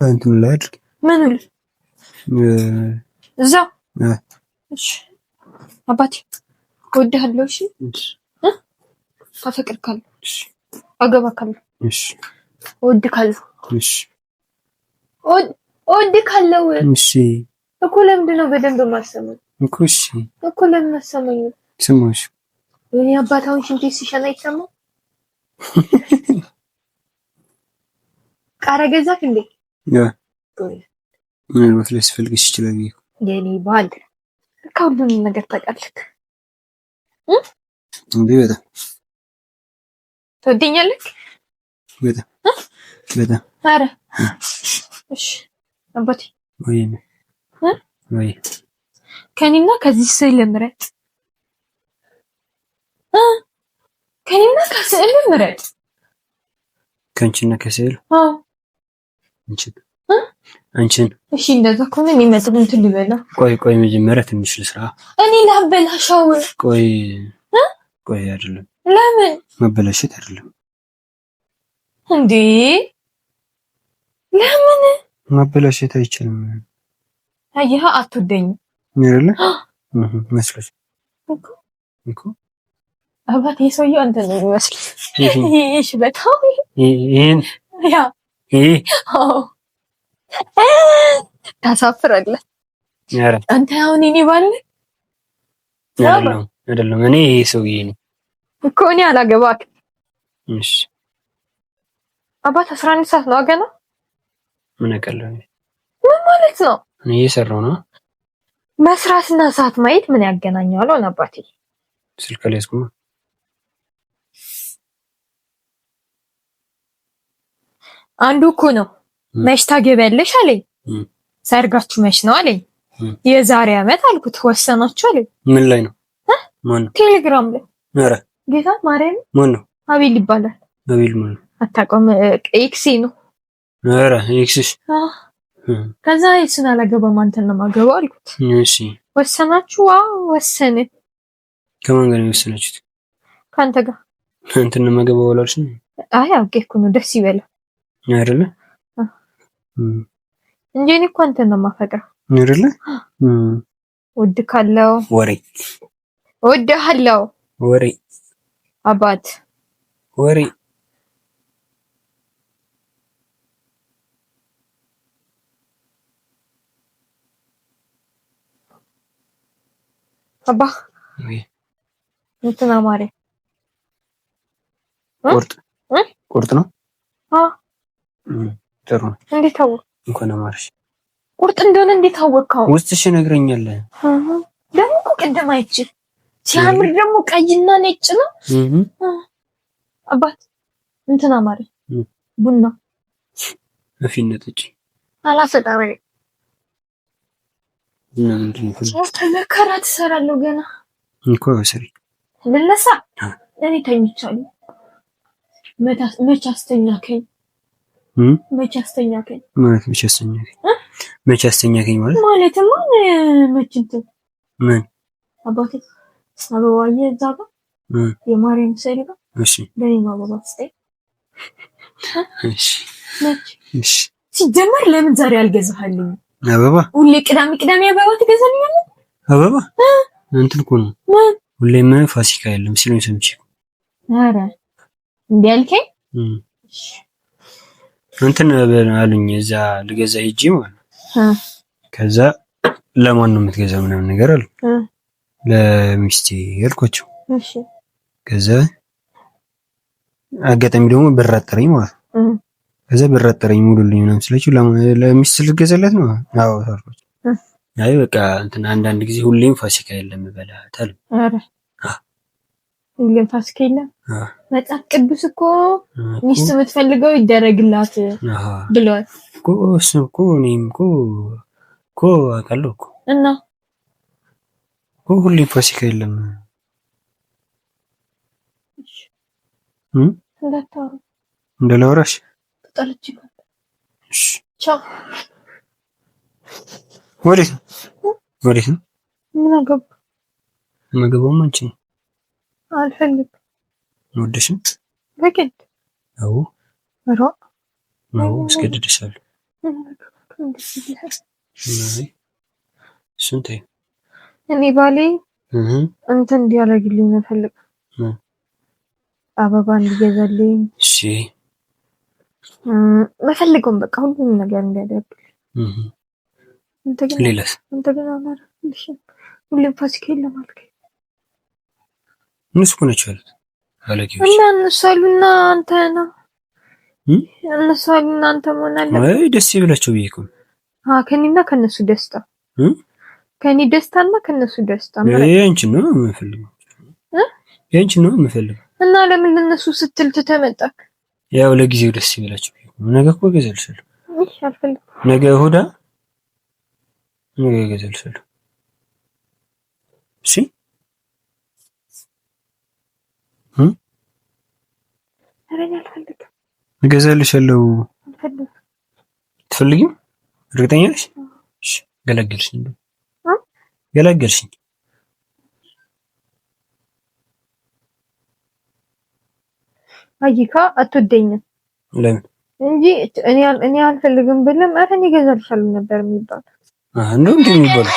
እንትን ላይ አድርግ። ምን ሁሉ እዛ እሺ አባቴ እወድሃለሁ። እሺ አፈቅርካለሁ። እሺ አገባካለሁ። እሺ እወድካለሁ። እሺ እወድካለሁ። እሺ እኮ ለምንድን ነው በደንብ የማሰማኝ እኮ? እሺ እኮ ለምን አሰማኝ? ስማሽ የኔ አባታውን ሽንት ሲሸና ይሰማው ቃራ ገዛክ እንዴ? ያ ምን ወፍለስ ፈልግሽ ይችላል ይሄ የኔ ባል ከሁሉም ነገር ታውቃለህ እንዴ? በጣም ትወደኛለህ? በጣም በጣም ኧረ እሺ አባቴ ወይ ከኔና ከዚህ ስዕል ምረጥ። ከኔና ከስዕል ምረጥ። ከአንቺና ከስዕል? አዎ አንቺን። እሺ እንደዛ ከሆነ እኔ መጥብ እንትን ልበላ። ቆይ መጀመሪያ ትንሽ ልስራ። እኔ ላበላሻው። ቆይ አይደለም። ለምን መበላሸት አይደለም እንዴ? ለምን መበላሸት አይችልም? አየህ አትወደኝም አይደለ? መስሎሽ እኮ አባቴ ሰውዬው አንተ ነው የሚመስል። እሺ በጣም ይሄን ያ አዎ ታሳፍራለህ። ኧረ አንተ አሁን እኔ ባል አይደለም እኔ ይሄ ሰውዬ ነው እኮ እኔ አላገባክም። እሺ አባት 11 ሰዓት ነው ገና። ምን አቀለው? ምን ማለት ነው? እኔ እየሰራሁ ነው። መስራትና ሰዓት ማየት ምን ያገናኛል? አሁን አባቴ ስልክ ላይ ያዝኩ። አንዱ እኮ ነው መች ታገቢያለሽ አለኝ። ሰርጋችሁ መች ነው አለኝ። የዛሬ አመት አልኩት። ወሰናችሁ አለኝ። ምን ላይ ነው? ማን? ቴሌግራም ላይ። ኧረ ጌታ ማርያም። ማን ነው? አቤል ይባላል። አቤል ማን ነው? አታውቀውም? ኤክሴ ነው። ኧረ ኤክስሽ? ከዛ እሱን አላገባም አንተን ነው የማገባው አልኩት። እሺ ወሰናችሁ? አዎ ወሰንን። ከማን ጋር ነው የወሰናችሁት? ካንተ ጋር። አንተን ነው የማገባው አላልሽ? አይ አውቄ እኮ ነው። ደስ ይበላል አይደለ? እንጂ እኔ እኮ አንተን ነው የማፈቅረው አይደለ? እወድካለሁ። ወሬ እወድሃለሁ። ወሬ አባት ወሬ አባ እንትና ማሬ ቁርጥ ነው። ጥሩ ነው። እንዴት አወቅ? እንኳን አማርሽ። ቁርጥ እንደሆነ እንዴት አወቅከው? ውስጥሽ ነግረኛል። ደግሞ እኮ ቅድም አይቼ ሲያምር ደግሞ ቀይና ነጭ ነው። አባት እንትና ማሬ ቡና አፊነት እጪ አላፈጣሪ ተመከራ ትሰራለሁ ገና እንኳ ወሰሪ ልነሳ እኔ ተኝቻለሁ። መች አስተኛከኝ? መች አስተኛከኝ ማለት መች አስተኛከኝ ማለትማ መች እንትን ምን አባቴ አበባዬ እዛ ጋር የማርያም ስዕል ጋር እሺ ለኔ አበባ ስጠኝ። እሺ እሺ ሲጀመር ለምን ዛሬ አልገዛህልኝ? አበባ ሁሌ ቅዳሜ አበባ ትገዛልኛለህ? አበባ እንትን እኮ ነው ሁሌም ፋሲካ የለም ሲሉኝ ሰምቼ። ኧረ እንዴ አልከኝ? እንትን አሉኝ እዛ ልገዛ ሂጂ ማለት ነው። ከዛ ለማን ነው የምትገዛው ምናምን ነገር አሉ። ለሚስቴ ያልኳቸው። እሺ ከዛ አጋጣሚ ደግሞ ብር አጠረኝ ማለት ነው። ከዛ ብር አጠረኝ ሙሉልኝ ምናምን ስላችሁ ለሚስት ልገዛላት ነው። አዎ ታርቆች አይ በቃ እንትን አንዳንድ ጊዜ ሁሌም ፋሲካ የለም በላታል። ኧረ ሁሌም ፋሲካ የለም። መጽሐፍ ቅዱስ እኮ ሚስት የምትፈልገው ይደረግላት ብሏል እኮ። እሱ እኮ እኔም እኮ አውቃለሁ እኮ እና ሁሌም ፋሲካ የለም። እንደላወራሽ ተጣልቼ እሺ ቻው። ወዴት ነው? ምን አገባ? ማገባው አንቺ ነው። አልፈልግም። ወደሽም በግድ አዎ አስገድድሻለሁ። ስንቴ እኔ ባሌ እንትን እንዲያደርግልኝ ነው ፈልግ አበባ እንዲገዛልኝ እሺ መፈልገውን በቃ ሁሉም ነገር እንዲያደርግልኝ ሌላስ አንተ ግን አላደረግልሽ ሁሌም ፋሲካ የለም አልከኝ እነሱ እኮ ናቸው ያሉት ባለጌዎች እና እነሱ አሉና አንተ ነው እነሱ አሉና አንተ መሆን አለበት አይ ደስ ይበላቸው ብዬ እኮ ከእኔና ከእነሱ ደስታ ከእኔ ደስታና ከእነሱ ደስታ ያንቺን ነው የምፈልገው ያንቺን ነው የምፈልገው እና ለምን ለነሱ ስትል ተመጣክ ያው ለጊዜው ደስ ይበላቸው ብዬ ነገ እኮ እገዛልሻለሁ እሺ አልፈልግም ነገ እሑድ ነገ እገዛልሻለሁ እሺ አረኛ አልፈልግም እገዛልሻለሁ ትፈልጊው እርግጠኛ ነሽ እሺ ገለገልሽኝ ገለገልሽኝ አጂካ አትወደኝም ለምን እንጂ እኔ አልፈልግም ብለም አረ እኔ እገዛልሻለሁ ነበር የሚባል እንደው እንደሚባለው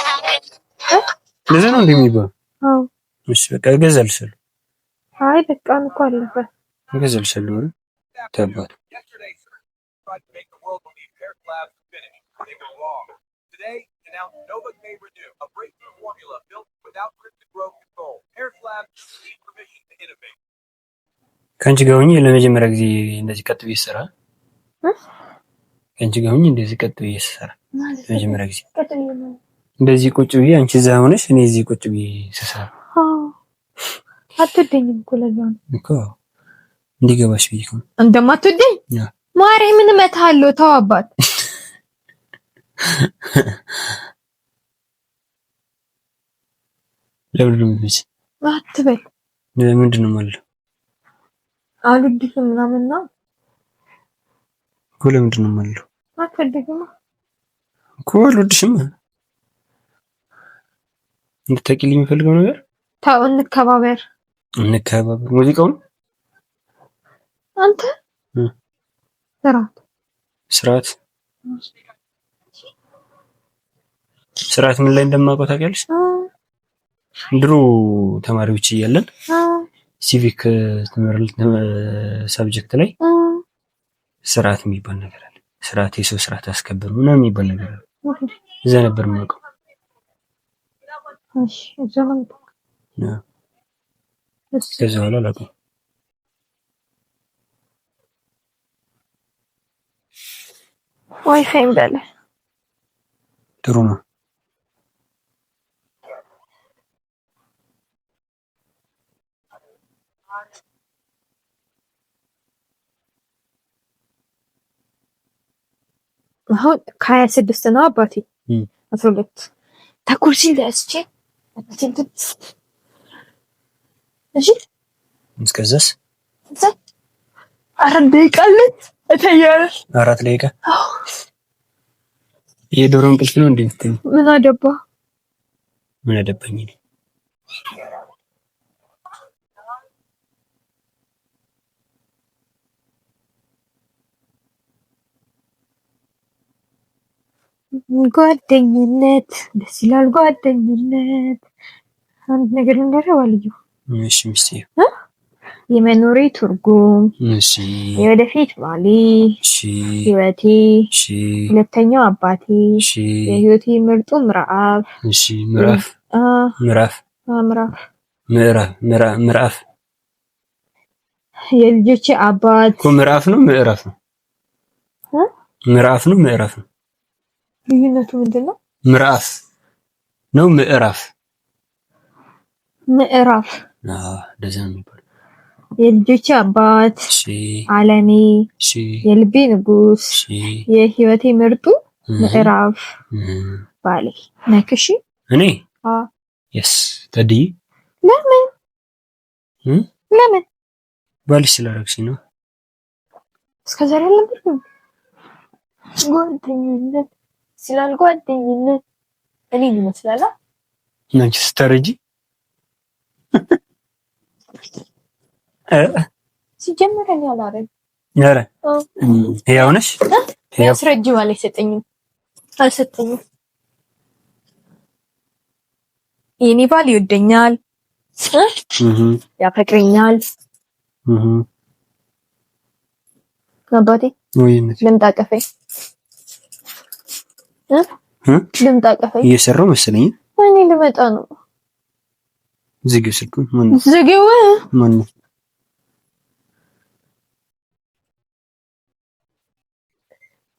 ለዛ ነው እንደሚባለው አዎ እሺ በቃ እገዛልሻለሁ አይ በቃ እንኳን አለፈ እገዛልሻለሁ ተባት ከአንቺ ጋር ሆኜ ለመጀመሪያ ጊዜ እንደዚህ ቀጥ ብዬ ስሰራ ከአንቺ ጋር ሆኜ እንደዚህ ቀጥ ብዬ ስሰራ ለመጀመሪያ ጊዜ እንደዚህ ቁጭ ብዬ አንቺ እዛ ሆነሽ እኔ እዚህ ቁጭ ብዬ ስሰራ አትወደኝም እኮ ለዛ ነው እኮ እንዲገባሽ ብዬ እኮ እንደማትወደኝ ማርያምን እመታለሁ ተው አባት ለምን ልምልሽ አትበል ምንድን ነው ማለት አልወድሽም ምናምን ነው እኮ ለምንድን ነው ማለት አትወደኝም እኮ አልወድሽም እንድታቂልኝ የምፈልገው ነገር ታው እንከባበር ሙዚቃውን አንተ ስርዓት ምን ላይ እንደማውቀው ታውቂያለሽ ድሮ ተማሪዎች እያለን ሲቪክ ትምህርት ሰብጀክት ላይ ስርዓት የሚባል ነገር አለ ስርዓት የሰው ስርዓት አስከብሩ ምናምን የሚባል ነገር አለ እዛ ነበር የማውቀው እሺ ዘመን ከዛ በኋላ አላውቅም ዋይፋይ እንዳለ ጥሩ ነው አሁን 26 ነው አባቴ 12 ተኩል ሲል ደስቼ እሺ እስከዛስ አራት ደቂቃ አለች እተኛለሁ 4 ደቂቃ የዶሮ እንቅልፍ ነው እንዴ ምን አደባኝ እኔ ጓደኝነት ደስ ይላል ጓደኝነት አንድ ነገር ልንገርህ ባልዩ እሺ ሚስቴ የመኖሬ ትርጉም እሺ የወደፊት ባሌ እሺ ህይወቴ እሺ ሁለተኛው አባቴ እሺ የህይወቴ ምርጡ ምዕራፍ እሺ ምዕራፍ የልጆቼ አባት እኮ ምዕራፍ ነው ምዕራፍ ነው ልዩነቱ ምንድነው ምዕራፍ ነው ምዕራፍ እንደዛ ነው የሚባለው የልጆቼ አባት እሺ ዓለሜ እሺ የልቤ ንጉስ እሺ የህይወቴ ምርጡ ምዕራፍ ባሌ ነክሺ እኔ yes ተዲ ለምን ባልሽ ስላደረግሽ ነው እስከዛሬ አልነበርኩም ጓደኝነት ስላል ጓደኝነት እኔ ይመስላል አንቺ ስተረጂ ሲጀመር እኔ አላረግ ያረ ያው ነሽ ያስረጅ ማለት ሰጠኝ አልሰጠኝም። የኔ ባል ይወደኛል፣ ያፈቅረኛል። አባቴ ልምጣ ቀፈኝ ልምጣ ቀፈኝ እየሰራው መሰለኝ። እኔ ልመጣ ነው። ዝጊው ስልኩን። ማን ነው ዝጊው? ማን ነው?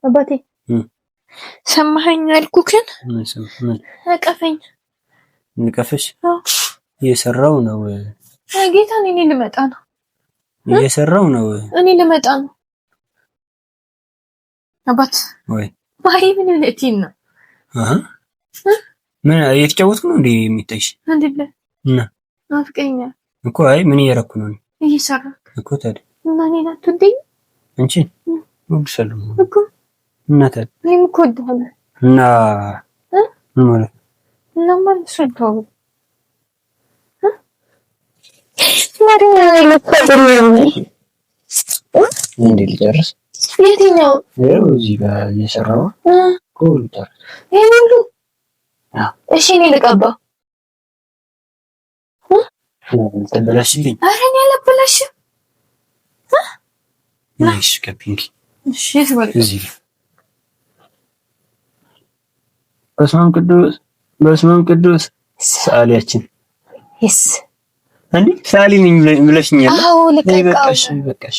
አባቴ ሰማኸኝ አልኩህን? አቀፈኝ። ንቀፈሽ? እየሰራው ነው ጌታ። እኔ ልመጣ ነው። እየሰራው ነው። እኔ ልመጣ ነው። አባት ወይ ባይ ምን ልትይ ነው? ምን እየተጫወትኩ ነው እንዴ የሚታይሽ? አይደለ እና አፍቀኛ እኮ። አይ ምን እያደረኩ ነው? እየሰራክ እኮ። ታዲያ እና እኔ አትወደኝ? አንቺ ወድሻለሁ እኮ። እና ታዲያ እኔም እኮ ወድሃለሁ። እና ምን ማለት እና ማለት ሰጥተው ማሪያ ለፈጠሩ እንዴ ልጨርስ? የትኛው? እዚህ ጋር እየሰራው ኮምፒውተር ይሄንሉ። እሺ እኔ ልቀባ። ተበላሽልኝ። ኧረ እኔ አላበላሽም። ናይስ ከፒንክ። እሺ ይስበል። እዚህ በስመ አብ ቅዱስ ሰዓሊያችን ይስ እንዴ ሰዓሊ ነኝ ብለሽኛል። አዎ ልቀቃው። በቃሽ።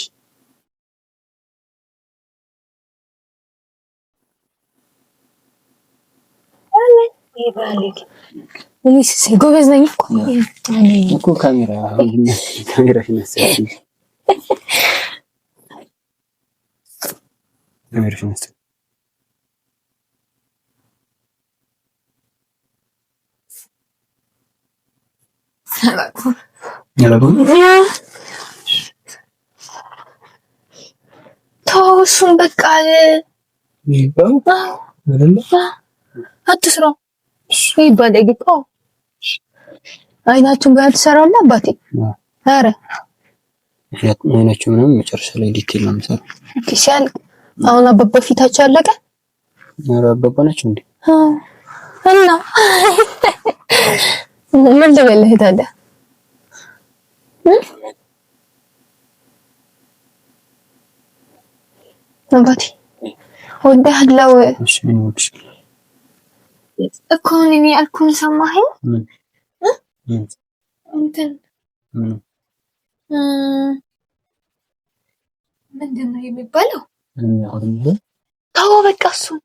ይባልክ እኔስ ጎበዝ ነኝ እኮ ካሜራ ሽነሳኝ። ተውሱን በቃ አትስራው። ይባላል እኮ አይናችሁን ጋር ትሰራለህ አባቴ። ኧረ አይናችሁ ምንም መጨረሻ ላይ ዲቴል ነው የምሰራው። ይሻል። አሁን አባባ ፊታቸው አለቀ። ኧረ አባባ ናቸው እንዴ? እና ምን ልበልህ ታዲያ? አባቴ ወደሃለው። እሺ ምን ወድሽ እኮ እኔ ያልኩህን ሰማኸኝ? እንትን ምንድን ነው የሚባለው? ተው በቃ እሱን።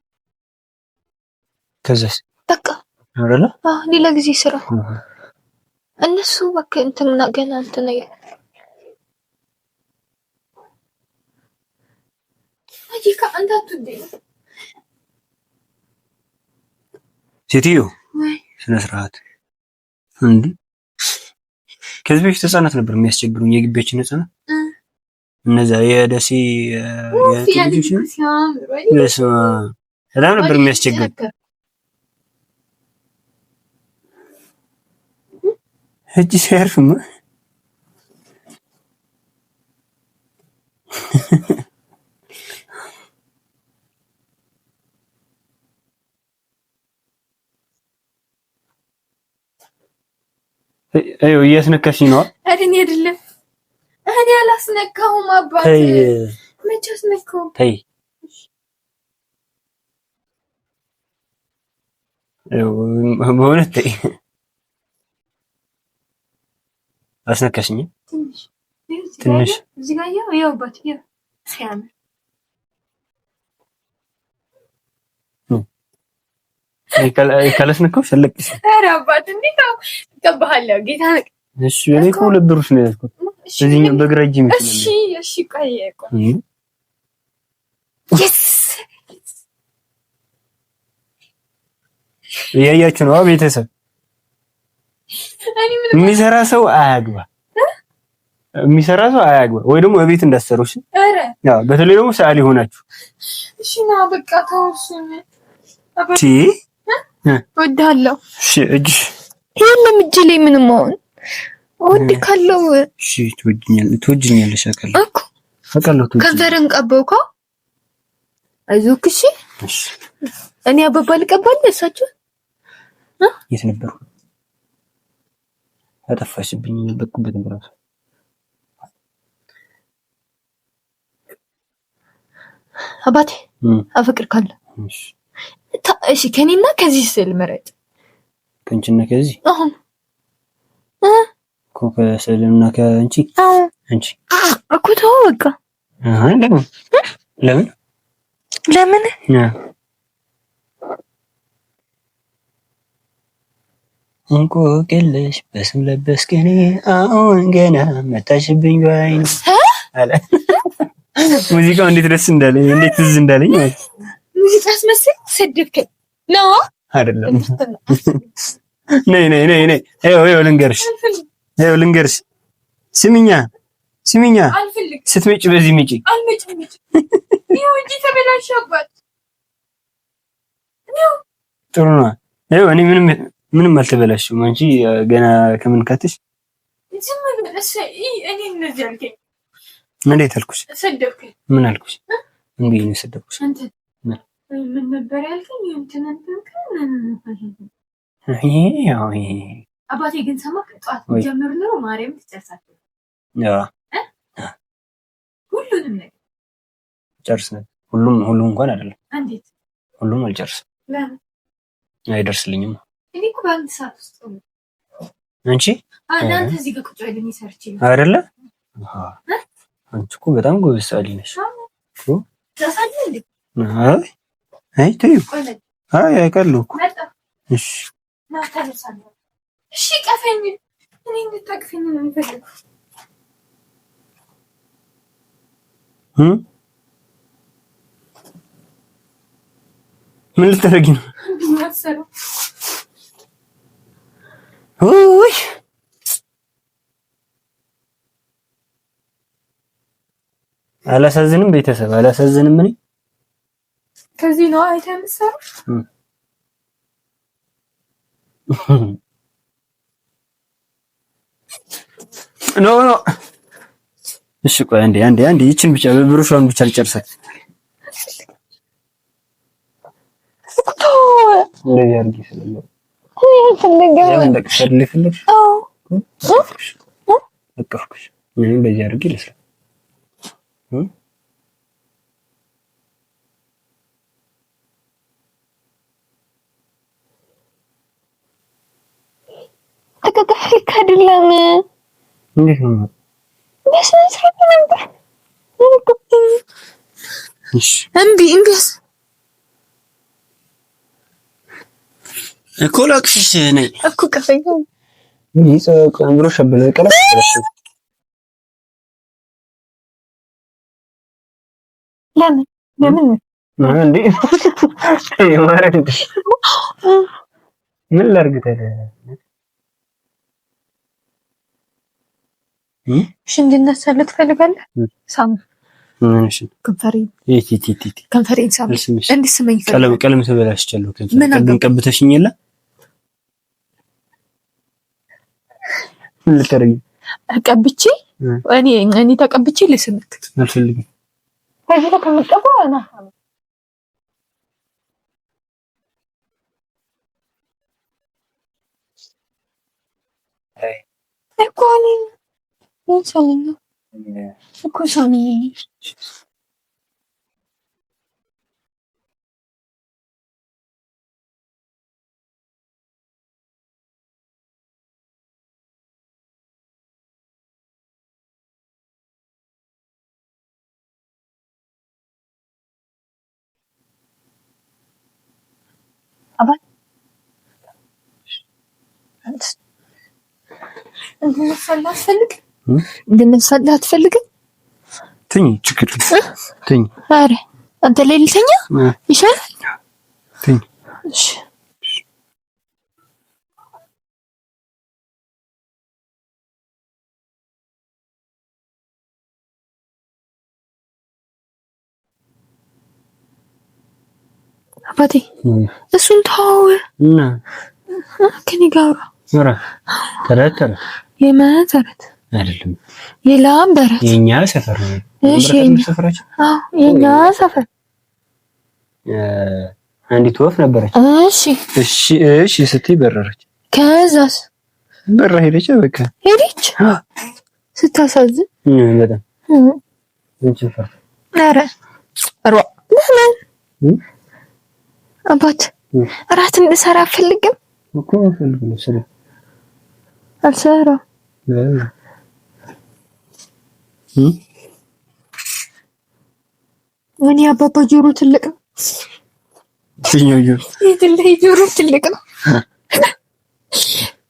ከዛስ በቃ አይደለ? ሌላ ጊዜ ስራ እነሱ በቃ እንትና ገና እንትና አጂካ አንተ አትደኝ ሴትዮ ስነ ስርዓት እንዴ! ከዚህ በፊት ህፃናት ነበር የሚያስቸግሩኝ፣ የግቢያችን ህፃናት እነዛ የደሴ የልጆች በጣም ነበር የሚያስቸግሩ። እጅ ሲያርፍማ አዩ እያስነካሽኝ ነው። እኔ አይደለም እኔ አላስነካሁም አባቴ። መቼ አስነካሁ? ተይ በእውነት ተይ። አስነካሽኝ ትንሽ እዚህ ጋር ያው አባቴ ሲያምር ካላስነካው ሰለቅሽ። ኧረ አባቴ እንዴት ነው ገባሃለሁ? ጌታ ነህ። እሺ እኔ እኮ ለብሩሽ ነው ያዝኩት። እዚህኛው በግራ እጅ ይመስላል። እሺ ቆይ የስ እያያችሁ ነው ቤተሰብ። የሚሰራ ሰው አያግባ፣ የሚሰራ ሰው አያግባ። ወይ ደግሞ እቤት እንዳሰሩሽ። ኧረ ያው በተለይ ደግሞ ሰዓሊ ሆናችሁ። እሺ ና በቃ ተውሽኝ አባቴ። ወዳለሁ። እሺ እጅሽ የለም እጅ ላይ ምንም አሁን ወድ ካለው። እሺ ትወጂኛለሽ አውቃለሁ እኮ አውቃለሁ። ከንፈርን ቀበውካ አይዞህ። እሺ እኔ አበባ ልቀባል እሳቸው የት ነበሩ? አጠፋሽብኝ። በቁበት ራሱ አባቴ አፍቅር ካለ እሺ ከኔና ከዚህ ስል ምረጥ። ከንቺና ከዚህ አሁን ከሰልና ከአንቺ አንቺ እኮ ተው በቃ። ለምን እንቆቅልሽ በስም ለበስከኔ አሁን ገና መታሽብኝ ባይን አለ። ሙዚቃው እንዴት ደስ እንዳለኝ እንዴት ትዝ እንዳለኝ ማለት ሙዚቃ አስመስል ሰደብከኝ ነው አይደለም። ነይ ይኸው ልንገርሽ ስሚኛ ስትመጪ በዚህ ምጪ አልመጭም ይኸው እንጂ ተበላሽባት ጥሩ ነው። ይኸው እኔ ምንም አልተበላሽም። አንቺ ገና ከመንካትሽ ዝም ብለሽ እኔ እንደዚህ አልከኝ። እንዴት አልኩሽ? ሰደብከኝ። ምን አልኩሽ? እንዴ ነው ሰደብኩሽ? አንተ ምን ነበር ያልከኝ? እንትን አባቴ ግን ሰማክ? ጠዋት ጀምር ነው ማርያም ትጨርሳለህ። ሁሉንም ነገር ጨርሰን ሁሉም እንኳን አይደለም። እንዴት ሁሉም አልጨርስም። ለምን? አይደርስልኝም። እኔ እኮ በአንድ ሰዓት ውስጥ ነው። አንቺ አንተ እዚህ ጋር ቁጭ ብለህ ሰርች አይደለ? አንቺ እኮ በጣም ጎበዝ ሰዓሊ ነሽ እኮ። ታሳየኝ እንዴ? አይ ተይው። አይቀርልም እኮ። እሺ ማታለሳለሁ። እሺ ቀፈኝ። እኔ እንድታቅፈኝ ነው የምፈልገው። ምን ልታረጊ ነው? ማሰረው ኦይ አላሳዝንም። ቤተሰብ አላሳዝንም። እኔ ከዚህ ነው አይተምሰሩ ኖ እሺ ቆይ አንዴ ይችን ብቻ ብሩሿን ብቻ ልጨርሳት። እንደዚህ አድርጊ ስለለው በዚህ አድርጊ ልስራ። ተከታታይ አይደለም። እንዴት ነው? በስነ ስርዓት ነበር። እሺ እምቢስ እኮ ላክሽሽ ነኝ እኮ ከፈኝ ምን ይጸቅ ብሎ ሸበለ ቀለስ ለምን እንዴ የማረድ ምን ላድርግ ታዲያ? እንድነሳልህ ትፈልጋለህ? ሳም ምንሽ ከንፈሬን ቲቲቲ ከንፈሬን ሳም እንድስመኝ ቀለም ተበላሽቻለሁ። ከንፈሬን ቀብተሽኝ የለ ምን ልታረጊ? ቀብቼ እኔ ተቀብቼ ልስምክ አልፈልግም። ከዚህ ተቀምጠው አና አይ እኮኒ ወንሰውና እኮ ሳሚ አባ እንድንሳላ አትፈልግም? ትኝ ችግር ትኝ። ኧረ አንተ ላይ ልተኛ ይሻላል። ትኝ እሺ አባቴ እሱን ተው እና ከኔ ጋር ኧረ ተረተረ የመሰረት አይደለም የላም በረት የኛ ሰፈር ነው። እሺ የኛ ሰፈራችን የኛ ሰፈር አንዲት ወፍ ነበረች። እሺ ስትይ በረረች። ከዛስ በራ ሄደች። በቃ ሄደች። ስታሳዝን በጣም እንችፈር ኧረ ለምን አባት እራት እንድሰራ አልፈልግም እኮ አልፈልግም። አልሰራም ወኔ አባባ ጆሮ ትልቅ ነው። ጆሮ ትልቅ ነው።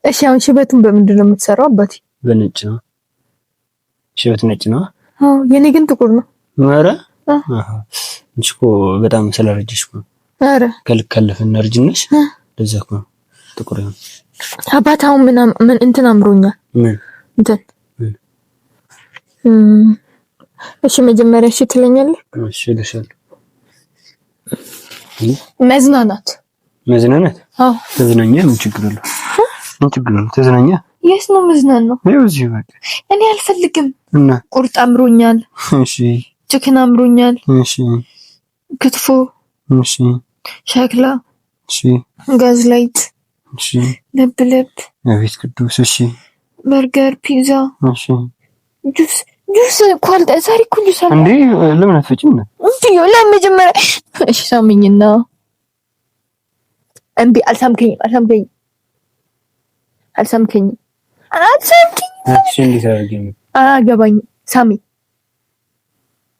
እሺ አሁን ሽበቱን በምንድን ነው የምትሰራው አባቴ? በነጭ ነው። ሽበት ነጭ ነው። አዎ የኔ ግን ጥቁር ነው። ኧረ እንቺ እኮ በጣም ስለረጅሽ እኮ። ኧረ ከልክ ካለፈና እርጅናሽ ለዛ እኮ ጥቁር ነው። አባት አሁን ምን እንትን አምሮኛል። ምን እንትን እሺ መጀመሪያ እሺ ትለኛለህ? እሺ ልሻለሁ። መዝናናት አዎ ተዝናኛ። ምን ችግር አለው? ተዝናኛ። የስ ነው መዝናናው። ይኸው እዚህ በቃ እኔ አልፈልግም። እና ቁርጥ አምሮኛል። እሺ ችክን አምሮኛል። እሺ ክትፎ፣ እሺ ሸክላ፣ እሺ ጋዝላይት፣ እሺ ለብ አቤት ቅዱስ። እሺ በርገር፣ ፒዛ፣ እሺ ጁስ ኳልዳ ዛሬ እኮ ጁስ አለ እንዴ? ለምን አትፈጭም? እንዴ ለመጀመሪያ እሺ ሳምኝና እምቢ አልሳምከኝ። እሺ እንዴት አድርገኝ? አገባኝ ሳሚ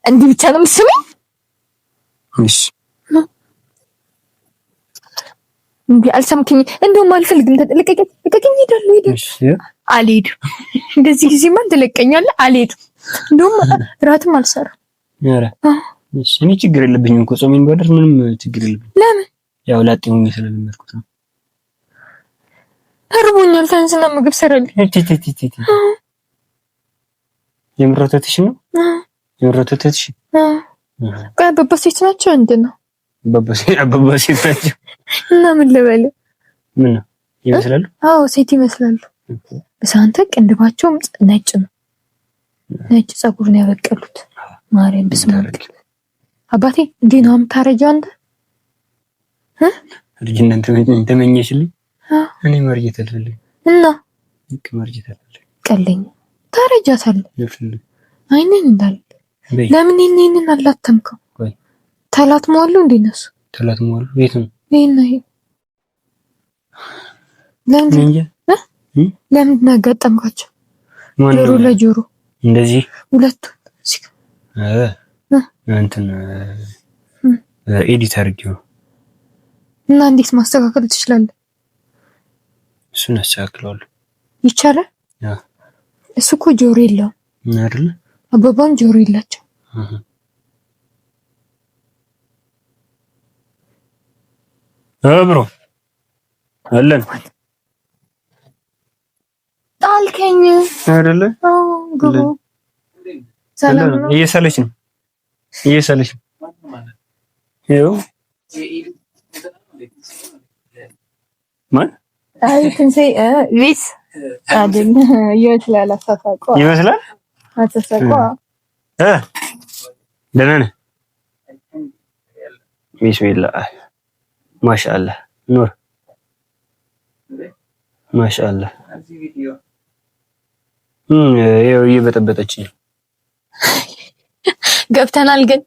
እንዲህ ብቻ ነው የምትስመኝ? እሺ እንዴ አልሳምከኝ። እንደውም አልፈልግም። ልቀቀኝ። ሄዳለሁ። አልሄድም። እንደዚህ ጊዜማ ትለቀኛለህ። አልሄድም። እንደውም እራትም አልሰራም። ኧረ እሺ እኔ ችግር የለብኝም እኮ ጾሜን ባደር ምንም ችግር የለብኝም። ለምን? ያው ላጤ ሆኜ ስለለመድኩት ነው። እርቦኛል። ተንስና ምግብ ሰራልኝ። የምሮተትሽ ነው? የምሮተትሽ? አባባ ሴት ናቸው እንዴ? ነው አባባ ሴት ናቸው። እና ምን ልበል? ምን ነው ይመስላሉ? አዎ ሴት ይመስላሉ። በሳንተ ቅንድባቸውም ነጭ ነው። ነጭ ፀጉር ነው ያበቀሉት። ማርያም ብስማት አባቴ እንዴ ነው የምታረጀው አንተ? እርጅናን ተመኘሽልኝ? እኔ መርጀት አልፈልግም። እና መርጀት አልፈልግም። ቀለኝ ታረጃታለህ። አይነን እንዳለ ለምን ይሄንን አላተምከው? ተላትመዋል እንዴ ነሱ? ተላትመዋል። ቤት ነው ይሄን ይሄ ለምን አጋጠምካቸው? ጆሮ ለጆሮ እንደዚህ ሁለቱ እንትን ኤዲት አድርጌው እና እንዴት ማስተካከል ትችላለህ? እሱን አስተካክለዋለሁ። ይቻላል? እሱ እኮ ጆሮ የለውም አይደል? አባባም ጆሮ የላቸው። ብሮ አለን ጣልከኝ አይደለ? ግቡ። ሰላም ነው። እየሰለች ነው። ይኸው ማን አይ ትንሣኤ ቪስ አይደል? ይመስላል። ይመስላል። አተሳቋ ደህና ነህ? ቢስሚላህ ማሻአላህ ኑር ማሻአላህ። ይኸው እየበጠበጠችኝ ነው። ገብተናል ግን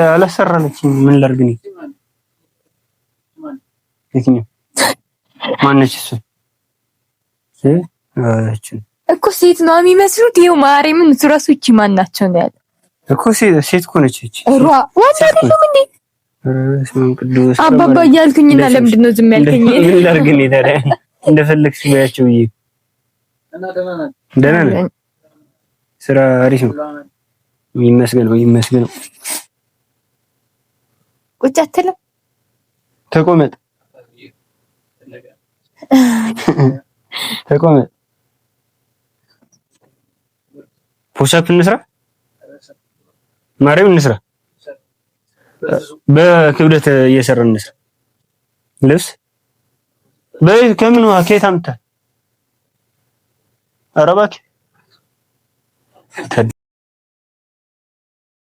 አላሰራለችኝ። ምን ላድርግ እኔ? የትኛው ማነች እሱ? እኮ ሴት ነው የሚመስሉት። ይኸው ማርያምን እራሱ እቺ ማን ናቸው ነው ያለው እኮ ሴት እኮ ነች እቺ። ወንድ አይደለም እንዴ? ቅዱስ አባባ እያልኩኝና ለምንድን ነው ዝም ያልከኝ? ምን ላድርግ እኔ ታዲያ? እንደፈለግሽ በያቸው ብዬ። ደህና ነህ? ስራ አሪፍ ነው። ይመስገነው። ቁጭ አትልም? ተቆመጥ። ፑሻፕ እንስራ፣ ማርያም እንስራ። በክብደት እየሰራን እንስራ። ልብስ ከምን ከየት አምጥተህ? ኧረ እባክህ